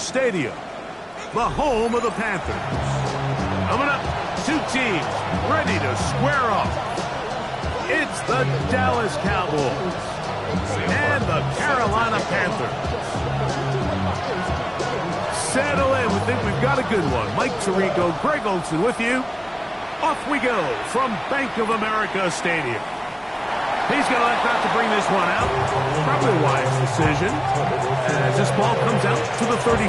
Stadium, the home of the Panthers. Coming up, two teams ready to square off. It's the Dallas Cowboys and the Carolina Panthers. Settle in. We think we've got a good one. Mike Tirico, Greg Olson with you. Off we go from Bank of America Stadium. He's going to elect not to bring this one out. Probably a wise decision as this ball comes out to the 35.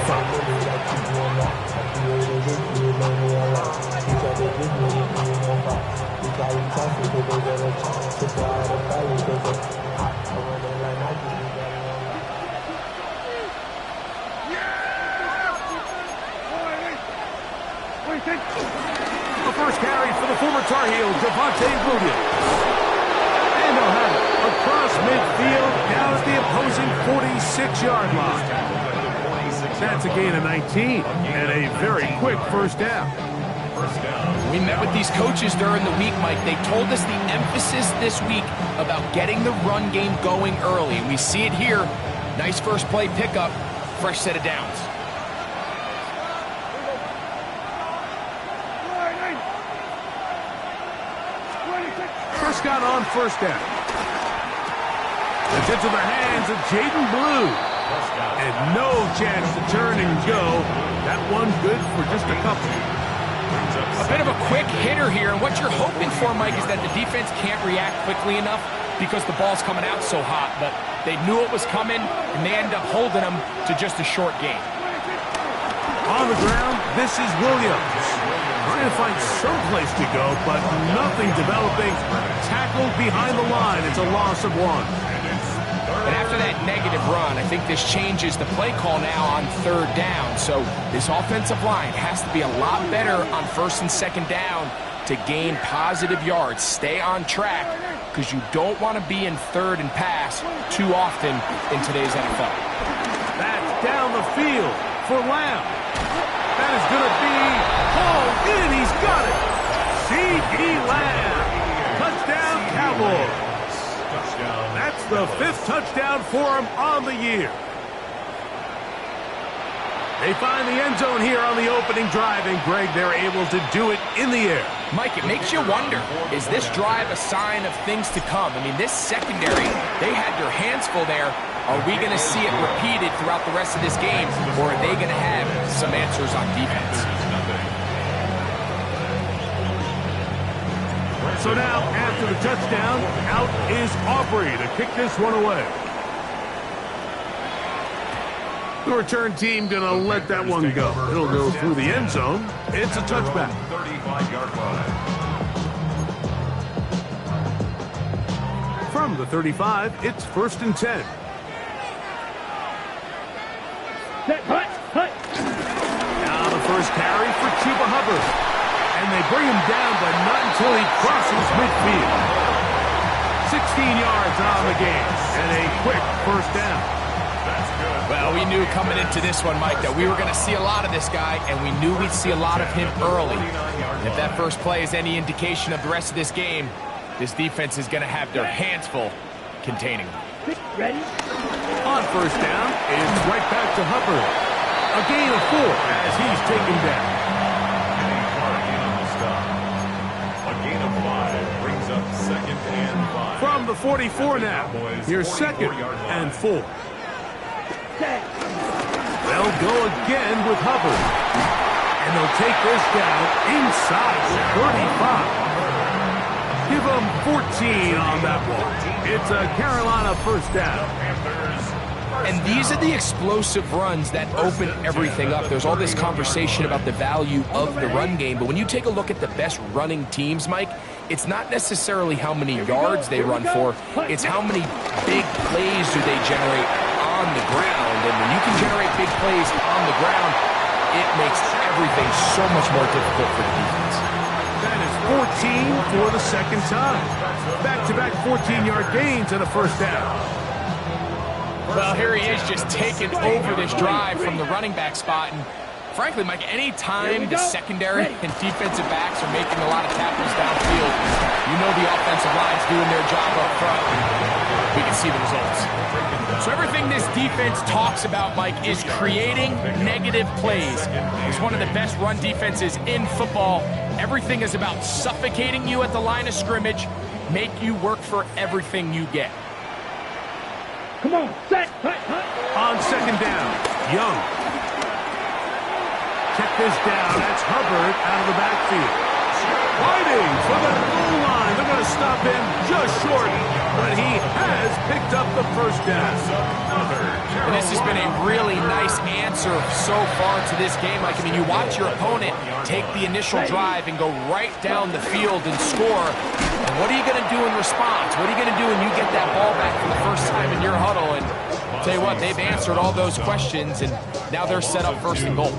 The first carry for the former Tar Heel, Williams. And they'll have it across midfield down at the opposing 46-yard line. That's a gain of 19 and a very quick first down. We met with these coaches during the week, Mike. They told us the emphasis this week about getting the run game going early. We see it here. Nice first play pickup, fresh set of downs. Prescott on first down. It's into the hands of Jaden Blue. And no chance to turn and go. That one good for just a couple. A bit of a quick hitter here, and what you're hoping for, Mike, is that the defense can't react quickly enough because the ball's coming out so hot. But they knew it was coming, and they end up holding them to just a short gain. On the ground, this is Williams. Trying to find some place to go, but nothing developing. Tackled behind the line. It's a loss of one. And after that negative run, I think this changes the play call now on third down. So this offensive line has to be a lot better on first and second down to gain positive yards. Stay on track because you don't want to be in third and pass too often in today's NFL. That's down the field for Lamb. That is going to be hauled in. He's got it. C.D. Lamb. Touchdown, Cowboys. That's the fifth touchdown for him on the year. They find the end zone here on the opening drive, and Greg, they're able to do it in the air. Mike, it makes you wonder, is this drive a sign of things to come? I mean, this secondary, they had their hands full there. Are we going to see it repeated throughout the rest of this game, or are they going to have some answers on defense? So now, after the touchdown, out is Aubrey to kick this one away. The return team going to let that one go. It'll go through the end zone. It's a touchback. 35-yard line. From the 35, it's 1st and 10. Now the first carry for Chuba Hubbard. And they bring him down, but not until he crosses midfield. 16 yards on the game, and a quick first down. That's good. Well, we knew coming into this one, Mike, that we were going to see a lot of this guy, and we knew we'd see a lot of him early. If that first play is any indication of the rest of this game, this defense is going to have their hands full containing him. Ready? On first down, it's right back to Hubbard. A gain of 4 as he's taken down. From the 44 now, here's 2nd and 4. They'll go again with Hubbard. And they'll take this down inside the 35. Give them 14 on that one. It's a Carolina first down. And these are the explosive runs that open everything up. There's all this conversation about the value of the run game, but when you take a look at the best running teams, Mike, it's not necessarily how many yards they run for, it's how many big plays do they generate on the ground. And when you can generate big plays on the ground, it makes everything so much more difficult for the defense. That is 14 for the second time. Back-to-back 14-yard gains and a first down. Well, here he is just taking over this drive from the running back spot. And Frankly, Mike, any time the secondary and defensive backs are making a lot of tackles downfield, you know the offensive line's doing their job up front. We can see the results. So everything this defense talks about, Mike, is creating negative plays. It's one of the best run defenses in football. Everything is about suffocating you at the line of scrimmage, make you work for everything you get. Come on, set, On second down, Young. Check this down. That's Hubbard out of the backfield. Fighting for the goal line. They're going to stop him just short, but he has picked up the first down. And this has been a really nice answer so far to this game. Like, I mean, you watch your opponent take the initial drive and go right down the field and score. And what are you going to do in response? What are you going to do when you get that ball back for the first time in your huddle? And I'll tell you what, they've answered all those questions, and now they're set up first and goal.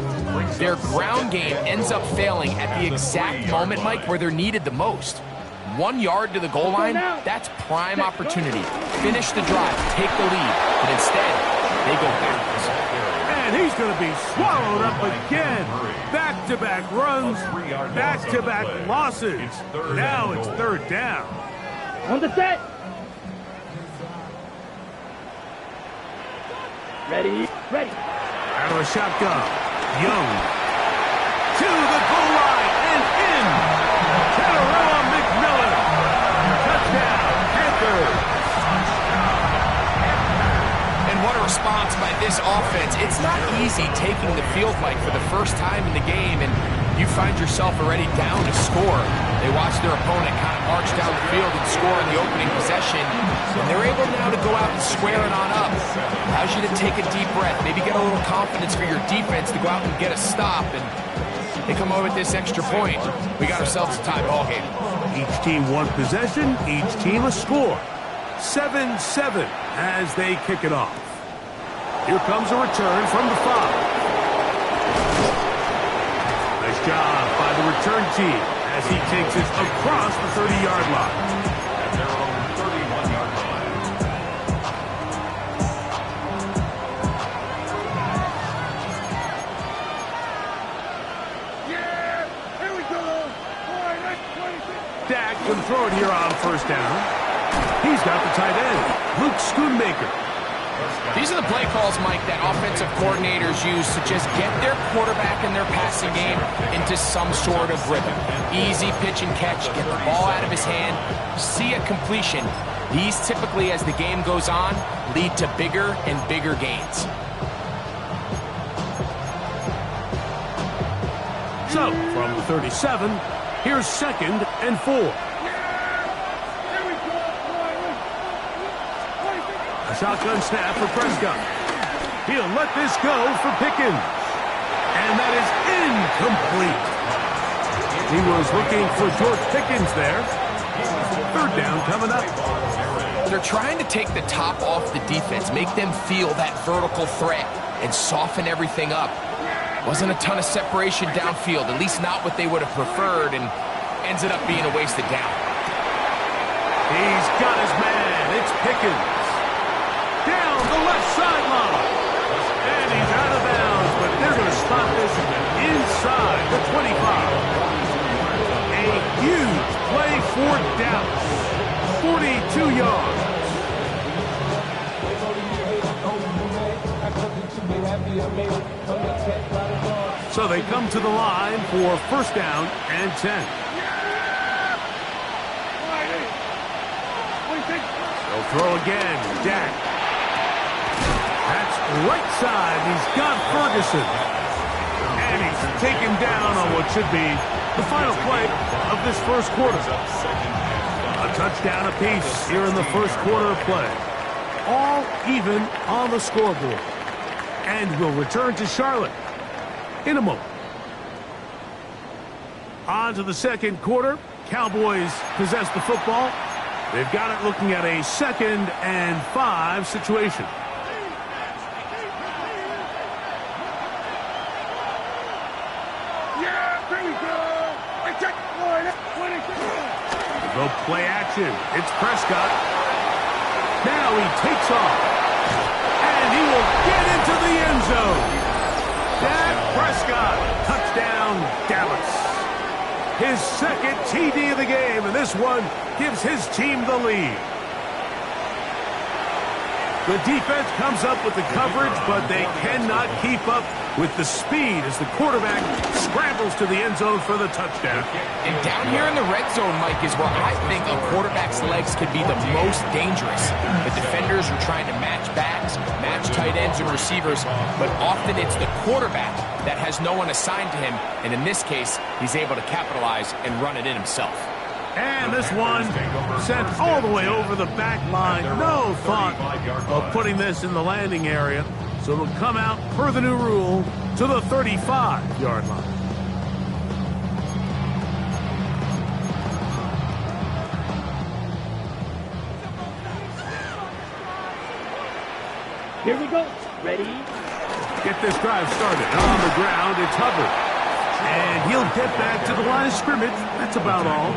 Their ground game ends up failing at the exact moment, Mike, where they're needed the most. 1 yard to the goal line, that's prime opportunity. Finish the drive, take the lead, but instead, they go backwards. And he's going to be swallowed up again. Back-to-back runs, back-to-back losses. Now it's third down. on the set. Ready. Out of a shotgun. Young to the goal line and in. Catarella McMillan. Touchdown, Panthers. And what a response by this offense. It's not easy taking the field, Mike, for the first time in the game, and you find yourself already down to score. They watch their opponent kind of march down the field and score in the opening possession, and they're able now to go out and square it on up. Allows you to take a deep breath, maybe get a little confidence for your defense to go out and get a stop, and they come over with this extra point. We got ourselves a tie ball game. Each team one possession, each team a score. 7-7 as they kick it off. Here comes a return from the 5. Nice job by the return team as he takes it across the 30-yard line. At their own 31-yard line. Yeah, here we go. Boy, that's 26. Dak can throw it here on first down. He's got the tight end, Luke Schoonmaker. These are the play calls, Mike, that offensive coordinators use to just get their quarterback and their passing game into some sort of rhythm. Easy pitch and catch, get the ball out of his hand, see a completion. These typically, as the game goes on, lead to bigger and bigger gains. So, from the 37, here's 2nd and 4. A shotgun snap for Prescott. He'll let this go for Pickens. And that is incomplete. He was looking for George Pickens there. Third down coming up. They're trying to take the top off the defense, make them feel that vertical threat, and soften everything up. Wasn't a ton of separation downfield, at least not what they would have preferred, and ends it up being a wasted down. He's got his man. It's Pickens. Down the left sideline. And he's out of bounds, but they're going to stop this inside the 25. A huge play for Dallas. 42 yards. So they come to the line for first down and 10. They'll throw again. Dak. That's right side. He's got Ferguson. And he's taken down on what should be the final play of this first quarter. A touchdown apiece here in the first quarter of play. All even on the scoreboard. And we'll return to Charlotte in a moment. On to the second quarter. Cowboys possess the football. They've got it looking at a 2nd and 5 situation. Go play action. It's Prescott. Now he takes off. And he will get into the end zone. Dak Prescott his second TD of the game, and this one gives his team the lead. The defense comes up with the coverage, but they cannot keep up with the speed as the quarterback scrambles to the end zone for the touchdown. And down here in the red zone, Mike, is where I think a quarterback's legs could be the most dangerous. The defenders are trying to match backs, match tight ends and receivers, but often it's the quarterback that has no one assigned to him, and in this case, he's able to capitalize and run it in himself. And this one sent all the way over the back line. No thought of putting this in the landing area. So it'll come out, per the new rule, to the 35-yard line. Here we go. Ready? Get this drive started. On the ground, it's Hubbard. And he'll get back to the line of scrimmage. That's about all.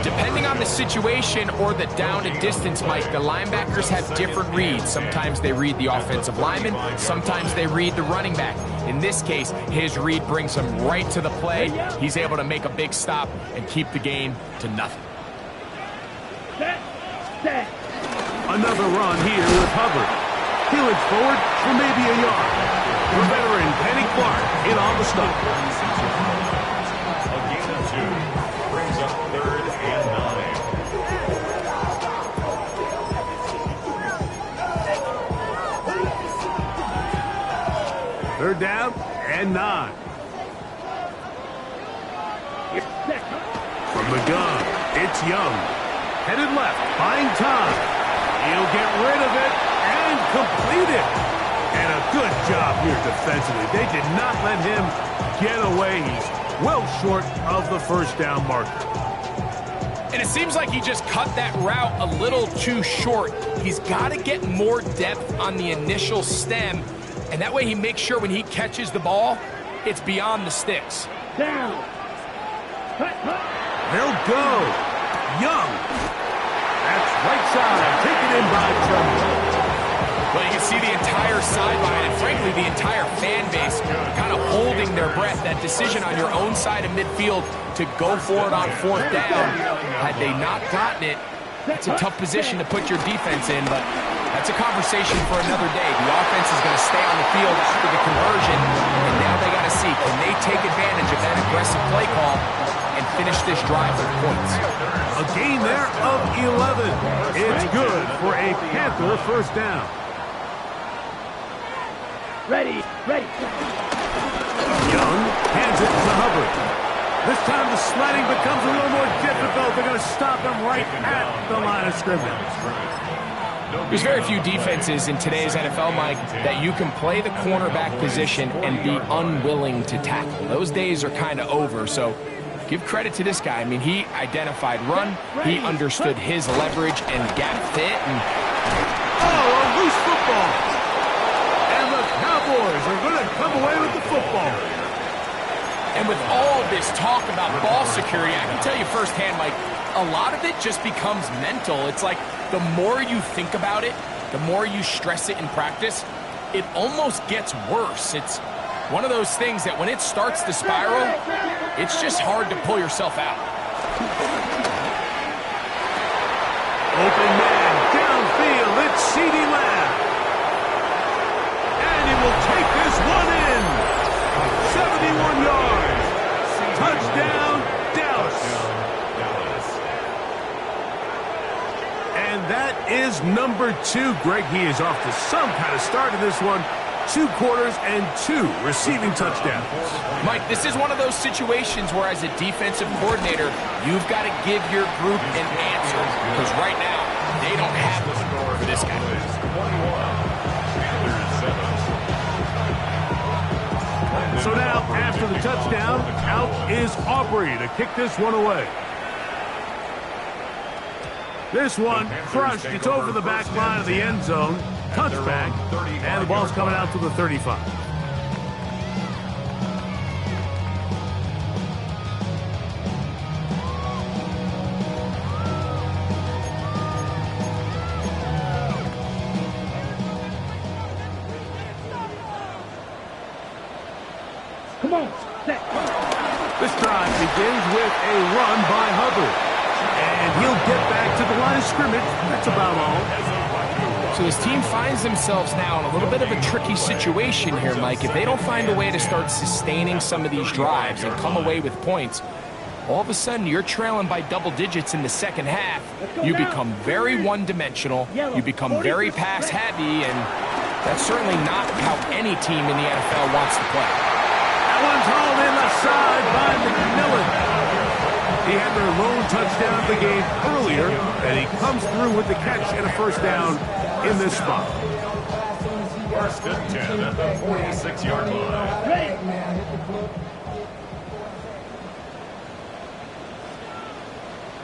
Depending on the situation or the down and distance, Mike, the linebackers have different reads. Sometimes they read the offensive lineman. Sometimes they read the running back. In this case, his read brings him right to the play. He's able to make a big stop and keep the game to nothing. Set. Another run here with Hubbard. Peeling forward for maybe a yard. The veteran, Kenny Clark, in on the stop. A gain of 2 brings up 3rd and 9. Third down and 9. From the gun, it's Young. Headed left, buying time. He'll get rid of it and complete it. And a good job here defensively. They did not let him get away. He's well short of the first down marker. And it seems like he just cut that route a little too short. He's got to get more depth on the initial stem, and that way he makes sure when he catches the ball, it's beyond the sticks. Down. They'll go. Young. That's right side. Taken in by Trumbull. Well, you can see the entire sideline and, frankly, the entire fan base kind of holding their breath. That decision on your own side of midfield to go for it on 4th down, had they not gotten it, it's a tough position to put your defense in, but that's a conversation for another day. The offense is going to stay on the field after the conversion, and now they got to see, can they take advantage of that aggressive play call and finish this drive with points? A gain there of 11. It's good for a Panther first down. Ready. Young hands it to Hubbard. This time the sledding becomes a little more difficult. They're going to stop him right at the line of scrimmage. There's very few defenses in today's NFL, Mike, that you can play the cornerback position and be unwilling to tackle. Those days are kind of over, so give credit to this guy. I mean, he identified run, he understood his leverage and gap fit. And a loose football. And the Cowboys are going to come away with the football. And with all this talk about ball security, I can tell you firsthand, Mike, a lot of it just becomes mental. It's like the more you think about it, the more you stress it in practice, it almost gets worse. It's one of those things that when it starts to spiral, it's just hard to pull yourself out. Open man, downfield, it's CeeDee Lamb. And he will take this one in. 71 yards. Touchdown, Dallas. And that is number 2. Greg, he is off to some kind of start in this one. 2 quarters and 2 receiving touchdowns. Mike, this is one of those situations where as a defensive coordinator, you've got to give your group an answer. Because right now, they don't have the score for this guy. So now, after the touchdown, out is Aubrey to kick this one away. This one crushed. It's over the back line of the end zone. Touchback, and the ball's coming out to the 35. Come on. Set. This drive begins with a run by Hubbard. And he'll get back to the line of scrimmage. That's about all. So his team finds themselves now in a little bit of a tricky situation here, Mike. If they don't find a way to start sustaining some of these drives and come away with points, all of a sudden you're trailing by double digits in the second half. You become very one-dimensional. You become very pass-heavy, and that's certainly not how any team in the NFL wants to play. That one's hauled in the side by McMillan. He had their lone touchdown of the game earlier, and he comes through with the catch and a first down in this spot. First and 10 at the 46-yard line.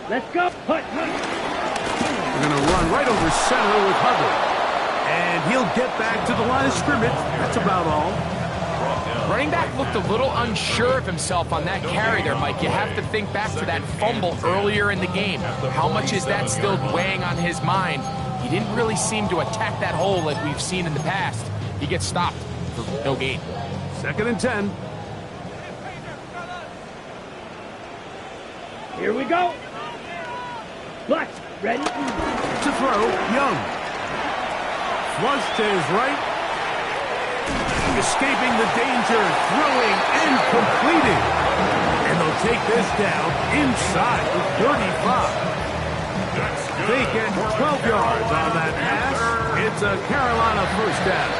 Let's go. Hut. We're going to run right over center with Hubbard. And he'll get back to the line of scrimmage. That's about all. Running back looked a little unsure of himself on that carry there, Mike. You have to think back to that fumble earlier in the game. How much is that still weighing on his mind? He didn't really seem to attack that hole like we've seen in the past. He gets stopped for no gain. Second and 10. Here we go. Clutch. Ready? To throw, Young. Flush to his right. Escaping the danger, throwing and completing. And they'll take this down inside the 35. They get 12 yards on that pass. It's a Carolina first down.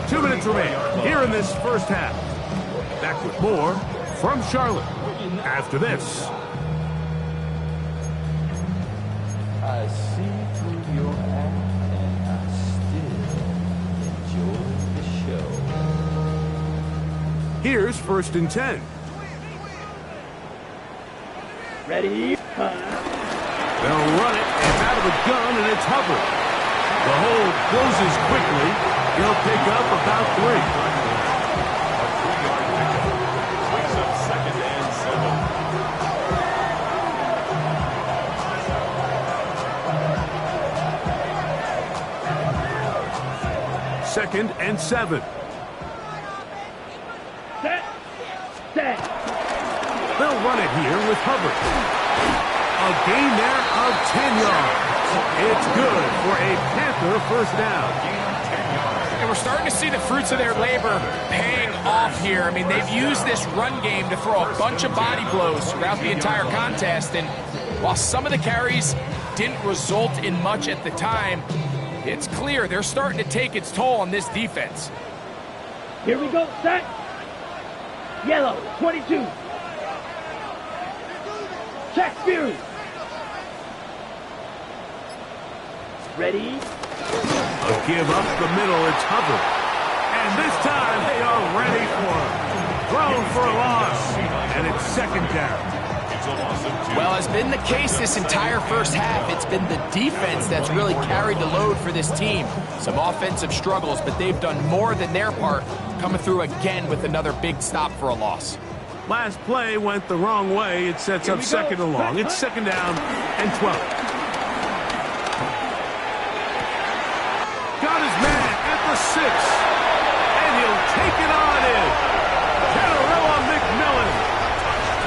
2 minutes remain here in this first half. Back with more from Charlotte after this. I see through your act and I still enjoy the show. Here's first and 10. Ready? They'll run it. It's out of the gun, and it's Hubbard. The hold closes quickly. He'll pick up about 3. Second and 7. Second and 7. Set. They'll run it here with Hubbard. A gain there of 10 yards. It's good for a Panther first down. And we're starting to see the fruits of their labor paying off here. I mean, they've used this run game to throw a bunch of body blows throughout the entire contest. And while some of the carries didn't result in much at the time, it's clear they're starting to take its toll on this defense. Here we go. Set. Yellow. 22. Check view. Ready? A give up the middle. It's Hubbard. And this time they are ready for him. Thrown for a loss. And it's second down. Well, as been the case this entire first half, it's been the defense that's really carried the load for this team. Some offensive struggles, but they've done more than their part, coming through again with another big stop for a loss. Last play went the wrong way. It sets up second and long. It's second down and 12. Got his man at the 6. And he'll take it on in. Canarella McMillan.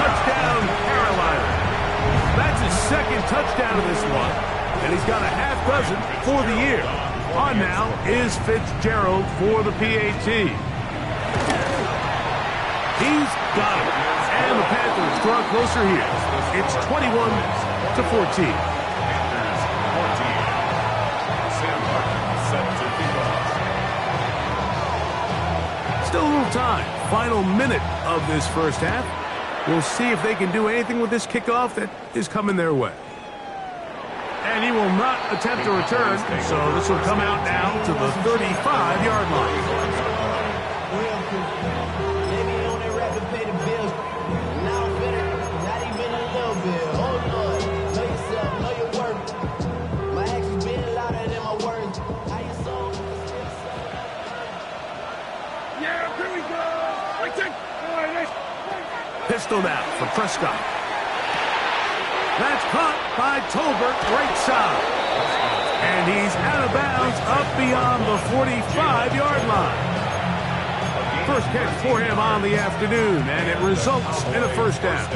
Touchdown, Carolina. That's his second touchdown of this one. And he's got a half dozen for the year. On now is Fitzgerald for the PAT. He's got it. And the Panthers draw closer here. It's 21-14. Still a little time. Final minute of this first half. We'll see if they can do anything with this kickoff that is coming their way. And he will not attempt to return, so this will come out now to the 35-yard line. Pistol now for Prescott. That's caught by Tolbert, right side. And he's out of bounds up beyond the 45-yard line. First catch for him on the afternoon, and it results in a first down.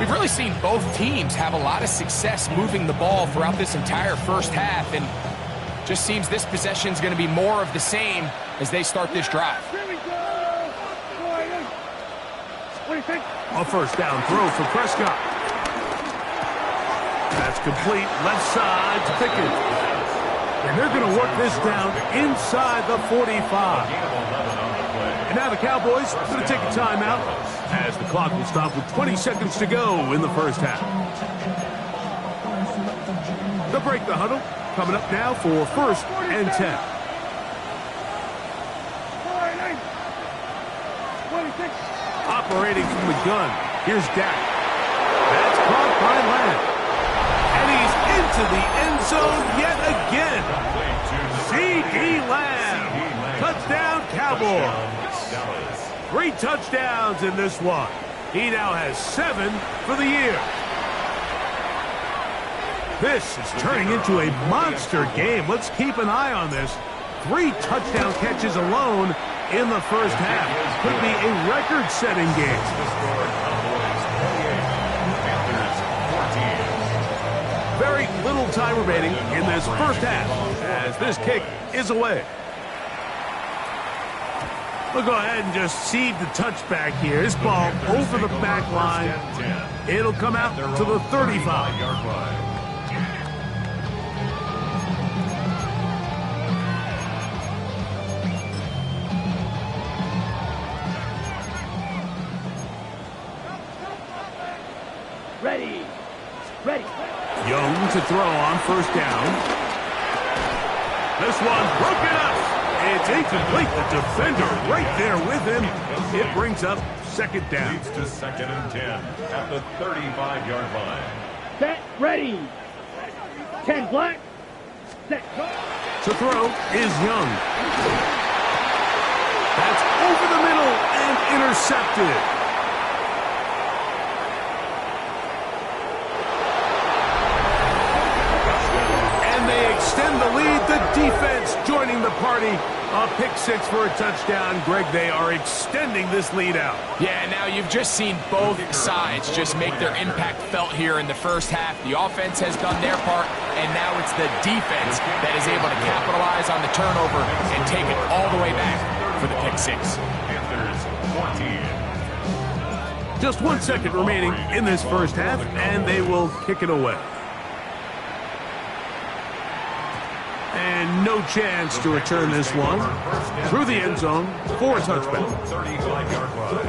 We've really seen both teams have a lot of success moving the ball throughout this entire first half, and just seems this possession is going to be more of the same as they start this drive. Here we go. What do you think? A first down throw for Prescott. That's complete, left side to Pickett. And they're going to work this down inside the 45. And now the Cowboys are going to take a timeout as the clock will stop with 20 seconds to go in the first half. They'll break the huddle. Coming up now for first and 10. Operating from the gun. Here's Dak. That's caught by Lamb. And he's into the end zone yet again. C.D. Lamb. Touchdown, Cowboys. 3 touchdowns in this one. He now has 7 for the year. This is turning into a monster game. Let's keep an eye on this. 3 touchdown catches alone in the first half. Could be a record-setting game. Very little time remaining in this first half as this kick is away. We'll go ahead and just cede the touchback here. This ball over the back line. It'll come out to the 35-yard line. Ready. Young to throw on first down. This one broken up. It's incomplete. The defender right there with him. It brings up second down. Leads to second and 10 at the 35-yard line. Set. Ready. 10 black. Set. To throw is Young. That's over the middle and intercepted. Extend the lead. The defense joining the party. A pick 6 for a touchdown. Greg, they are extending this lead out. Yeah, now you've just seen both sides just make their impact felt here in the first half. The offense has done their part, and now it's the defense that is able to capitalize on the turnover and take it all the way back for the pick 6. Panthers 14. Just 1 second remaining in this first half, and they will kick it away. And no chance to return this one. Through the end zone for a touchback. 35-yard line.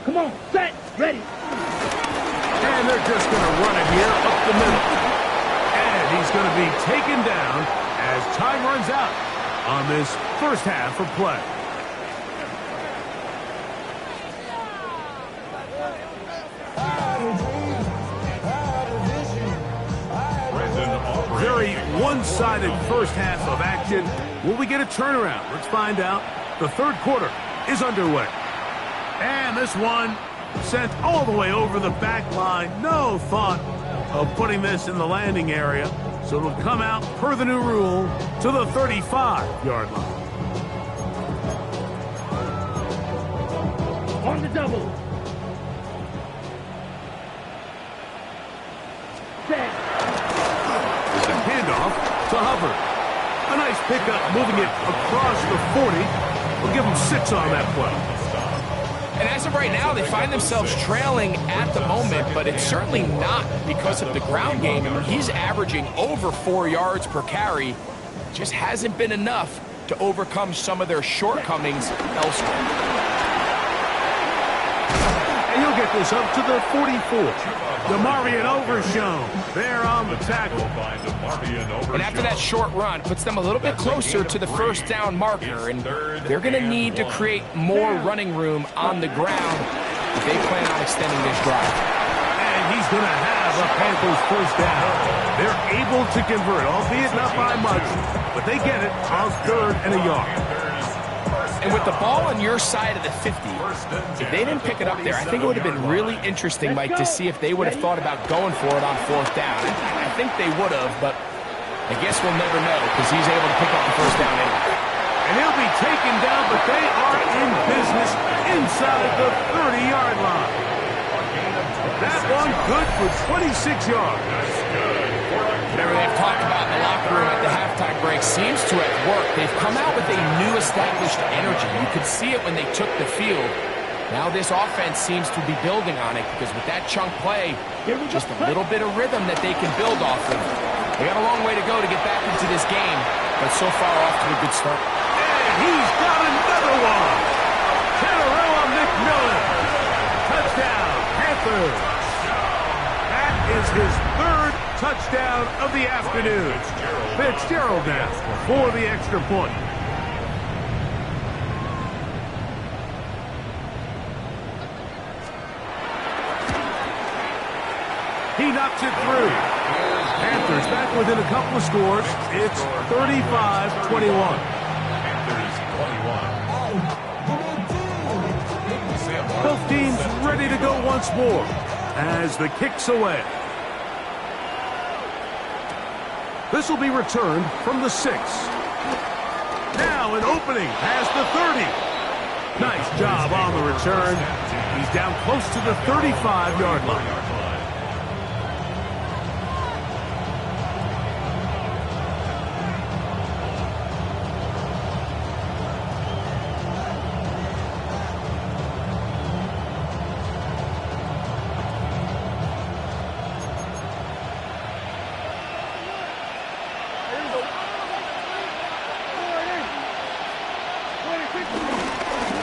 Come on. Set. Ready. And they're just going to run it here up the middle. And he's going to be taken down as time runs out on this first half of play. Very one-sided first half of action. Will we get a turnaround? Let's find out. The third quarter is underway. And this one sent all the way over the back line. No thought of putting this in the landing area. So it'll come out, per the new rule, to the 35-yard line. On the double. Set. Handoff to Hubbard. A nice pickup, moving it across the 40. We'll give him 6 on that play. And as of right now, they find themselves trailing at the moment, but it's certainly not because of the ground game. He's averaging over 4 yards per carry. Just hasn't been enough to overcome some of their shortcomings elsewhere. And he'll get this up to the 44. DeMarvion Overshown there on the tackle. And after that short run, puts them a little bit closer to the first down marker, and they're going to need to create more running room on the ground if they plan on extending this drive. And he's going to have a Panthers first down. They're able to convert, albeit not by much, but they get it on 3rd and a yard. And with the ball on your side of the 50, if they didn't pick it up there, I think it would have been really interesting, Mike, to see if they would have thought about going for it on 4th down. I think they would have, but I guess we'll never know because he's able to pick up the 1st down anyway. And he'll be taken down, but they are in business inside the 30-yard line. That one good for 26 yards. Whatever they've talked about in the locker room at the halftime break seems to have worked. They've come out with a new established energy. You could see it when they took the field. Now this offense seems to be building on it because with that chunk play, just a little bit of rhythm that they can build off of. They got a long way to go to get back into this game, but so far off to a good start. And he's got another one. Canarella McMillan. Touchdown, Panthers. That is his 3rd touchdown of the afternoon. Fitzgerald now for the extra point. He knocks it through. Panthers back within a couple of scores. It's 35-21. Panthers 21. Both teams ready to go once more as the kick's away. This will be returned from the 6. Now an opening past the 30. Nice job on the return. He's down close to the 35-yard line.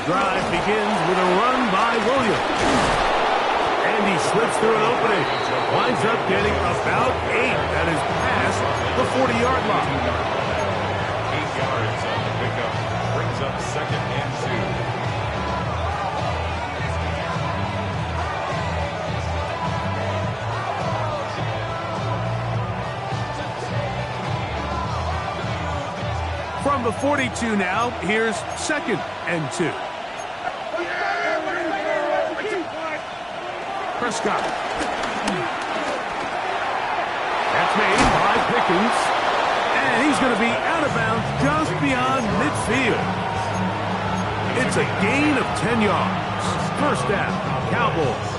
Drive begins with a run by Williams. And he slips through an opening. Winds up getting about 8. That is past the 40-yard line. 8 yards on the pickup. Brings up 2nd and 2. From the 42 now, here's 2nd and 2. Prescott. That's made by Pickens. And he's going to be out of bounds just beyond midfield. It's a gain of 10 yards. 1st down, Cowboys.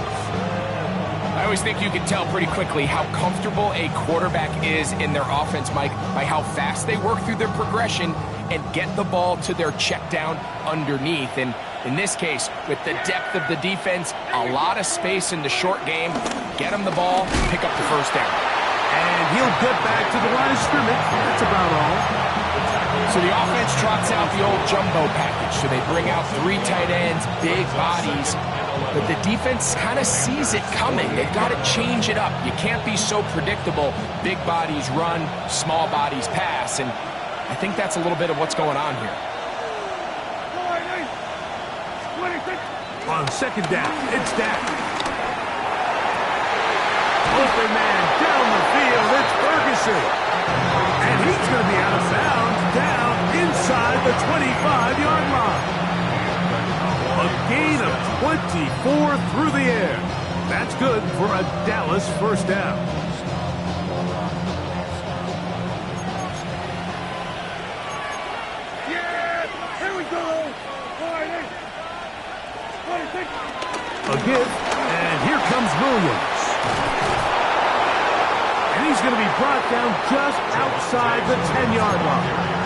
I always think you can tell pretty quickly how comfortable a quarterback is in their offense, Mike, by how fast they work through their progression and get the ball to their check down underneath. And in this case, with the depth of the defense, a lot of space in the short game, get him the ball, pick up the 1st down. And he'll get back to the line of scrimmage. That's about all. So the offense trots out the old jumbo package. So they bring out 3 tight ends, big bodies. But the defense kind of sees it coming. They've got to change it up. You can't be so predictable. Big bodies run, small bodies pass. And I think that's a little bit of what's going on here. On 2nd down, it's Dak. Open man down the field, it's Ferguson. And he's going to be out of bounds down inside the 25-yard line. A gain of 24 through the air. That's good for a Dallas 1st down. A give, and here comes Williams. And he's going to be brought down just outside the 10-yard line.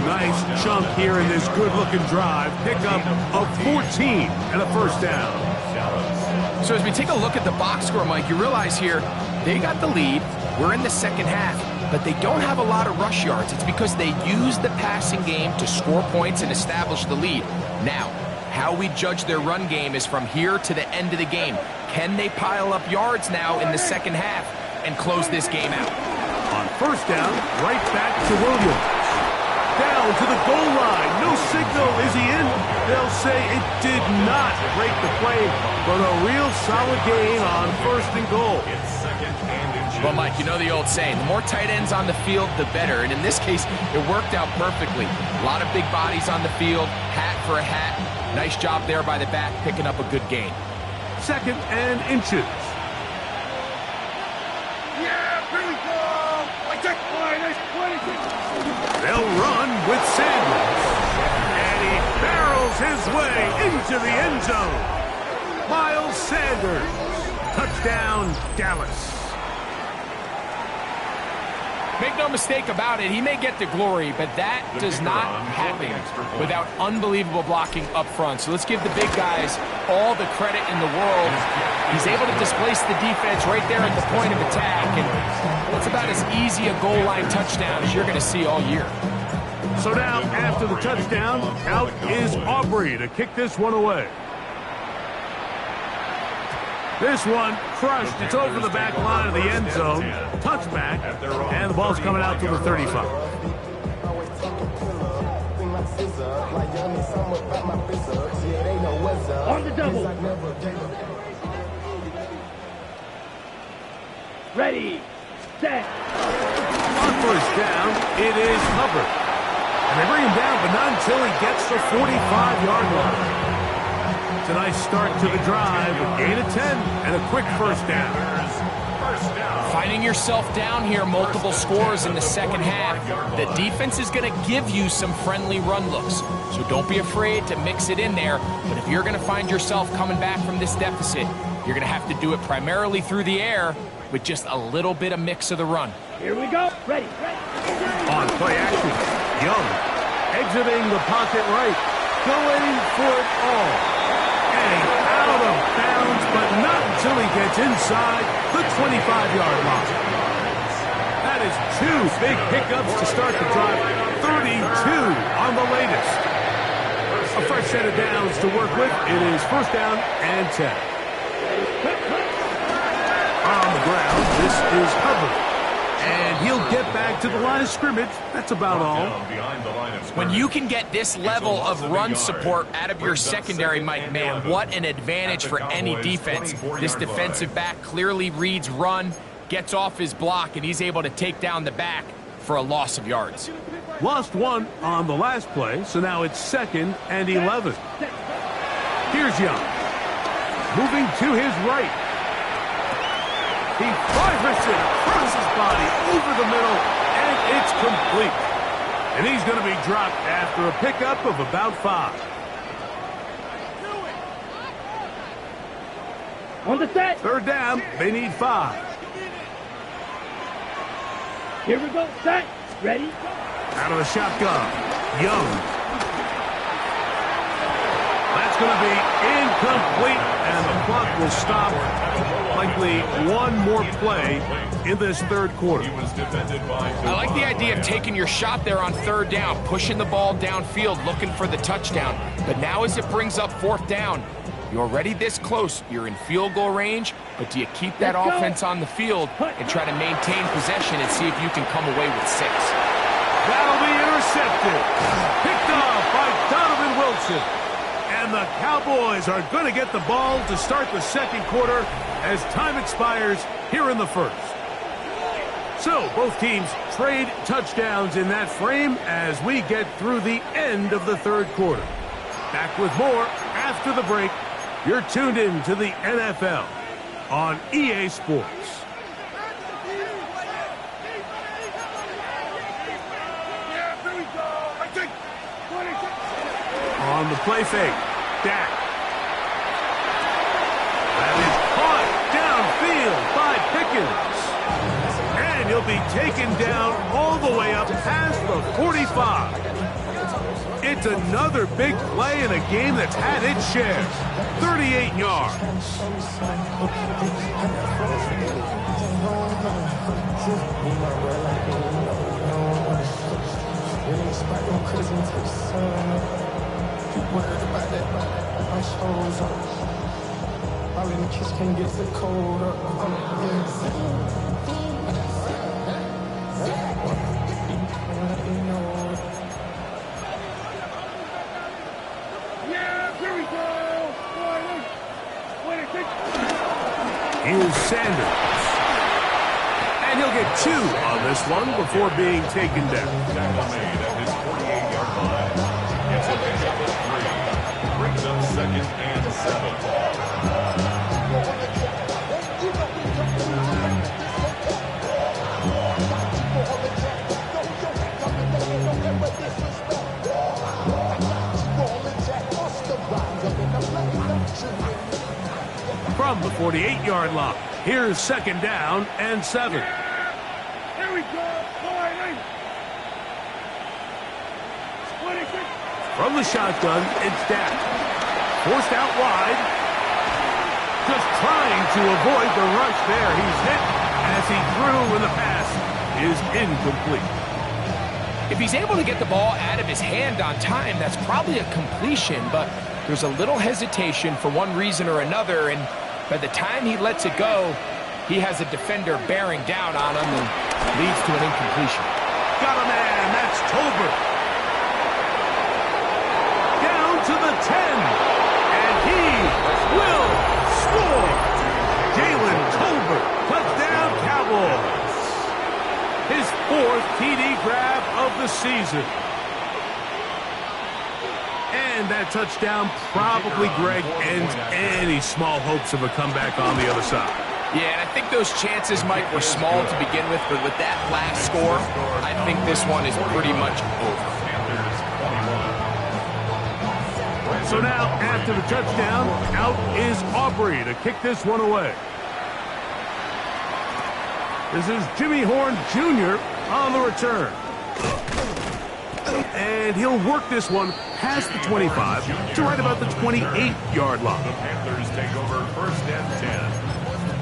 Nice chunk here in this good-looking drive. Pickup of 14 and a 1st down. So as we take a look at the box score, Mike, you realize here they got the lead. We're in the 2nd half, but they don't have a lot of rush yards. It's because they use the passing game to score points and establish the lead. Now, how we judge their run game is from here to the end of the game. Can they pile up yards now in the 2nd half and close this game out? On 1st down, right back to Williams. Down to the goal line. No signal. Is he in? They'll say it did not break the play, but a real solid gain on 1st and goal. It's 2nd and Well, Mike, you know the old saying, the more tight ends on the field, the better. And in this case, it worked out perfectly. A lot of big bodies on the field, hat for a hat. Nice job there by the back, picking up a good gain. 2nd and inches. Yeah, here we go. I take line. That's 26. They'll run with Sanders. And he barrels his way into the end zone. Miles Sanders. Touchdown, Dallas. Make no mistake about it, he may get the glory, but that does not happen without unbelievable blocking up front. So let's give the big guys all the credit in the world. He's able to displace the defense right there at the point of attack, and that's about as easy a goal line touchdown as you're going to see all year. So now, after the touchdown, out is Aubrey to kick this one away. This one crushed. It's over the back line of the end zone. Touchback. And the ball's coming out to the 35. On the double. Ready. Set. On first down, it is Hubbard. And they bring him down, but not until he gets the 45-yard line. It's a nice start to the drive, a gain of 10, and a quick first down. Finding yourself down here, multiple scores in the second half. The defense is going to give you some friendly run looks, so don't be afraid to mix it in there. But if you're going to find yourself coming back from this deficit, you're going to have to do it primarily through the air with just a little bit of mix of the run. Here we go. Ready. On play action, Young exiting the pocket right, going for it all. Out of bounds, but not until he gets inside the 25-yard line. That is 2 big pickups to start the drive. 32 on the latest. A fresh set of downs to work with. It is first down and 10. On the ground, this is Hubbard. And he'll get back to the line of scrimmage. That's about all. When you can get this level of run support out of your secondary, Mike, man, what an advantage for any defense. This defensive back clearly reads run, gets off his block, and he's able to take down the back for a loss of yards. Lost 1 on the last play, so now it's 2nd and 11. Here's Young. Moving to his right. He fires it across his body over the middle, and it's complete. And he's going to be dropped after a pickup of about 5. On the set. Third down, they need 5. Here we go. Set. Ready. Out of the shotgun, Young. That's going to be incomplete, and the clock will stop. Likely one more play in this third quarter. I like the idea of taking your shot there on third down, pushing the ball downfield, looking for the touchdown. But now as it brings up fourth down, you're already this close. You're in field goal range, but do you keep that offense on the field and try to maintain possession and see if you can come away with 6? That'll be intercepted. Picked off by Donovan Wilson. And the Cowboys are going to get the ball to start the second quarter as time expires here in the first. So both teams trade touchdowns in that frame as we get through the end of the third quarter. Back with more after the break. You're tuned in to the NFL on EA Sports. Yeah, here we go. I take 26. On the play fake, Dak. That is caught downfield by Pickens. And he'll be taken down all the way up past the 45. It's another big play in a game that's had its share. 38 yards. Here's Sanders. And he'll get 2 on this one before being taken down. Tackle made at his 48-yard line. Gets a pickup of 3. Brings up 2nd and 7. From the 48-yard line, here's 2nd down and 7. Here we go. From the shotgun, it's Dak. Forced out wide. Just trying to avoid the rush there. He's hit as he threw, and the pass is incomplete. If he's able to get the ball out of his hand on time, that's probably a completion, but there's a little hesitation for one reason or another, and by the time he lets it go, he has a defender bearing down on him and leads to an incompletion. Got a man, that's Tolbert. Down to the 10, and he will score. Jalen Tolbert, touchdown Cowboys. His 4th TD grab of the season. And that touchdown probably, Greg, ends any small hopes of a comeback on the other side. Yeah, and I think those chances, Mike, were small to begin with, but with that last score, I think this one is pretty much over. So now, after the touchdown, out is Aubrey to kick this one away. This is Jimmy Horn Jr. on the return. And he'll work this one past the 25 to right about the 28-yard line. The Panthers take over 1st and 10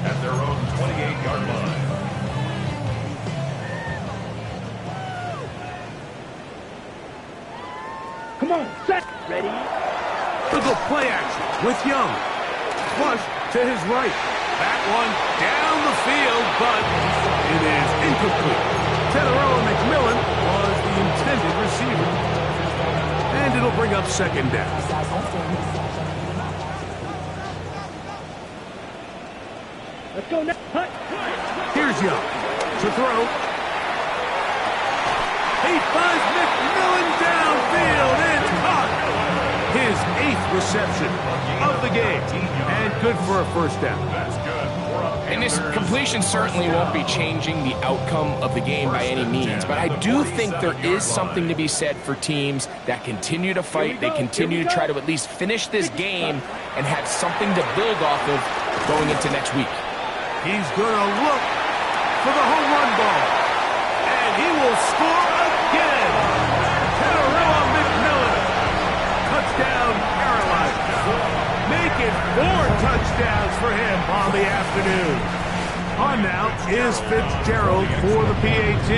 at their own 28-yard line. Come on, set. Ready? We'll go play action with Young. Flush to his right. That one down the field, but it is incomplete. Teteroa McMillan was the intended receiver. And it'll bring up 2nd down. Let's go now. Here's Young to throw. He finds McMillan downfield and caught. His 8th reception of the game. And good for a 1st down. That's good. And this completion certainly won't be changing the outcome of the game by any means, but I do think there is something to be said for teams that continue to fight, they continue to try to at least finish this game and have something to build off of going into next week. He's going to look for the home run ball. And he will score again. Teteroa McMillan. Touchdown, Carolina. Make it 4 touchdowns for him on the afternoon. On now is Fitzgerald for the PAT.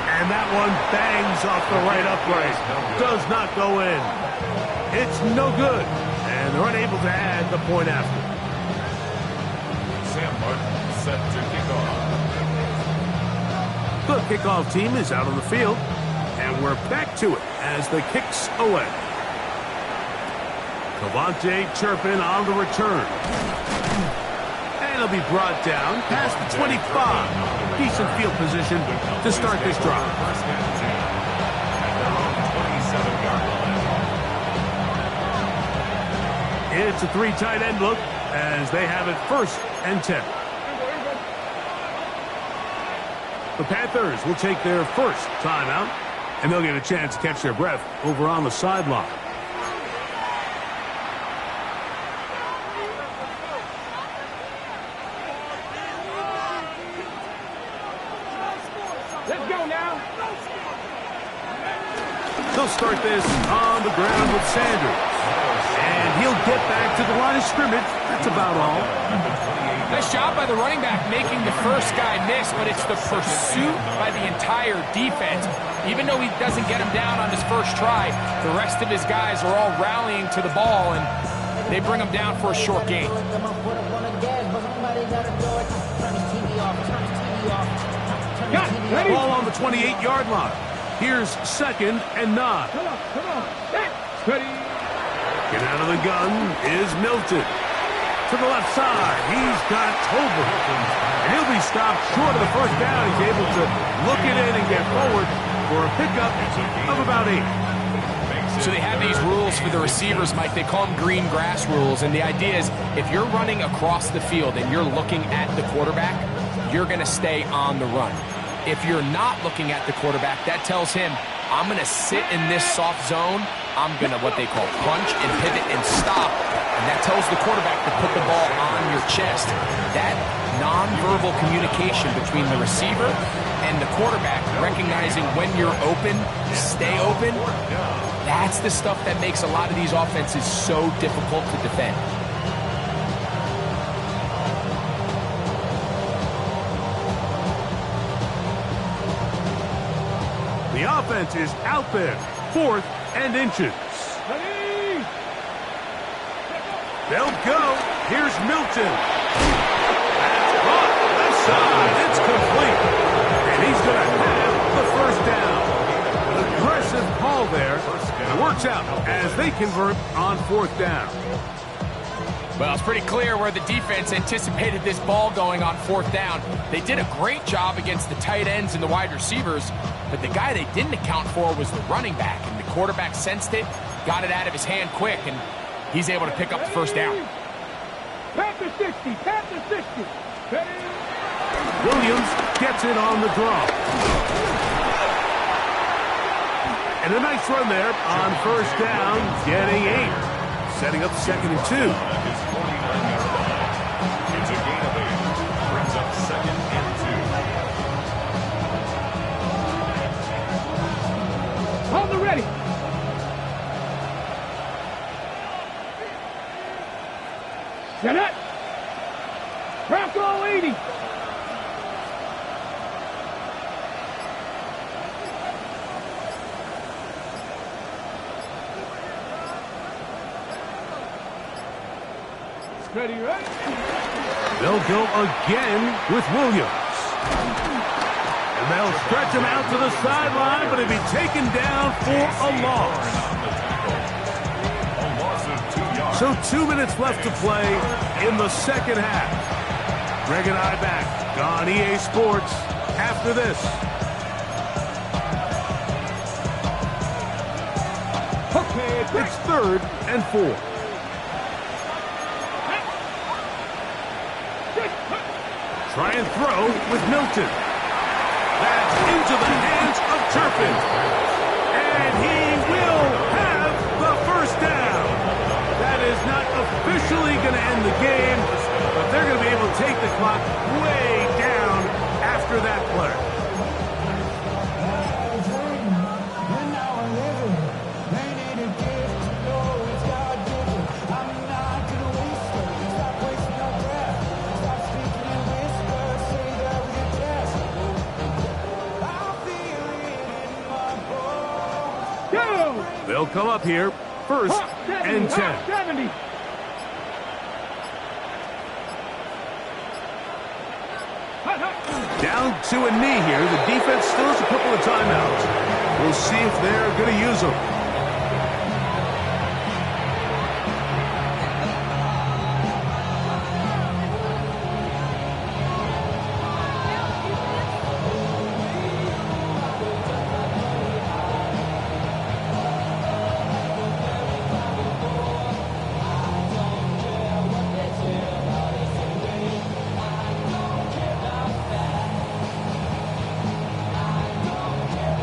And that one bangs off the right upright. Does not go in. It's no good. And they're unable to add the point after. Sam Martin set to kick off. The kickoff team is out on the field. And we're back to it as the kick's away. Cavante Turpin on the return. And he'll be brought down past the 25. Decent field position to start this drive. 1st and 10 at their own 27-yard line. It's a 3 tight end look as they have it 1st and 10. The Panthers will take their 1st timeout, and they'll get a chance to catch their breath over on the sideline. Let's go now. They'll start this on the ground with Sanders. And he'll get back to the line of scrimmage. That's about all. Nice job by the running back making the first guy miss, but it's the pursuit by the entire defense. Even though he doesn't get him down on his first try, the rest of his guys are all rallying to the ball, and they bring him down for a short gain. Ball on the 28-yard line. Here's 2nd and 9. Come on. Ready? Get out of the gun is Milton. To to the left side. He's got Tolbert. And he'll be stopped short of the first down. He's able to look it in and get forward for a pickup of about 8. So they have these rules for the receivers, Mike. They call them green grass rules. And the idea is if you're running across the field and you're looking at the quarterback, you're going to stay on the run. If you're not looking at the quarterback, that tells him, I'm going to sit in this soft zone. I'm going to what they call punch and pivot and stop. And that tells the quarterback to put the ball on your chest. That nonverbal communication between the receiver and the quarterback, recognizing when you're open, stay open, that's the stuff that makes a lot of these offenses so difficult to defend. The offense is out there, 4th and inches. They'll go. Here's Milton. That's caught. Left side. It's complete. And he's going to have the first down. An aggressive call there. And it works out as they convert on 4th down. Well, it's pretty clear where the defense anticipated this ball going on 4th down. They did a great job against the tight ends and the wide receivers, but the guy they didn't account for was the running back, and the quarterback sensed it, got it out of his hand quick, and he's able to pick up the first down. Panther 60, Panther 60. Williams gets it on the draw. And a nice run there on first down, getting 8. Setting up 2nd and 2. His 49-yard line. It's a gain of 8. Brings up 2nd and 2. Hold the ready. Set it. Bronco 80. Ready, right? They'll go again with Williams. And they'll stretch him out to the sideline, but he'll be taken down for a loss. A loss of 2 yards. So 2 minutes left to play in the second half. Greg and I back on EA Sports after this. Okay, it's 3rd and 4. Try and throw with Milton. That's into the hands of Turpin. And he will have the first down. That is not officially going to end the game, but they're going to be able to take the clock way down after that play. They'll come up here, 1st and 10. 70. Down to a knee here. The defense still has a couple of timeouts. We'll see if they're going to use them.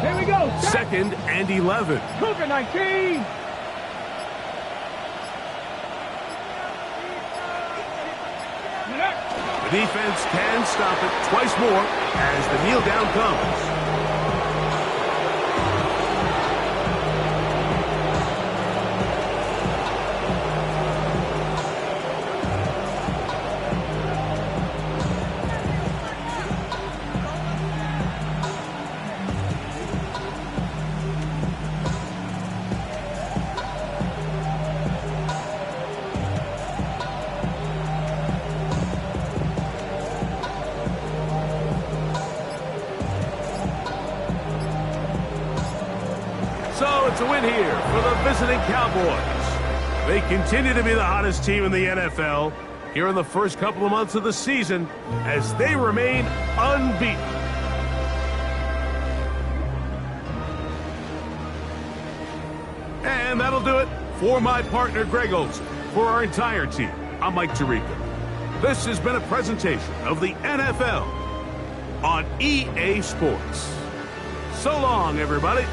Here we go. 2nd and 11. Cougar 19. The defense can stop it twice more as the kneel down comes. So it's a win here for the visiting Cowboys. They continue to be the hottest team in the NFL, here in the first couple of months of the season as they remain unbeaten. And that'll do it for my partner, Greg Olson. For our entire team, I'm Mike Tirico. This has been a presentation of the NFL on EA Sports. So long, everybody.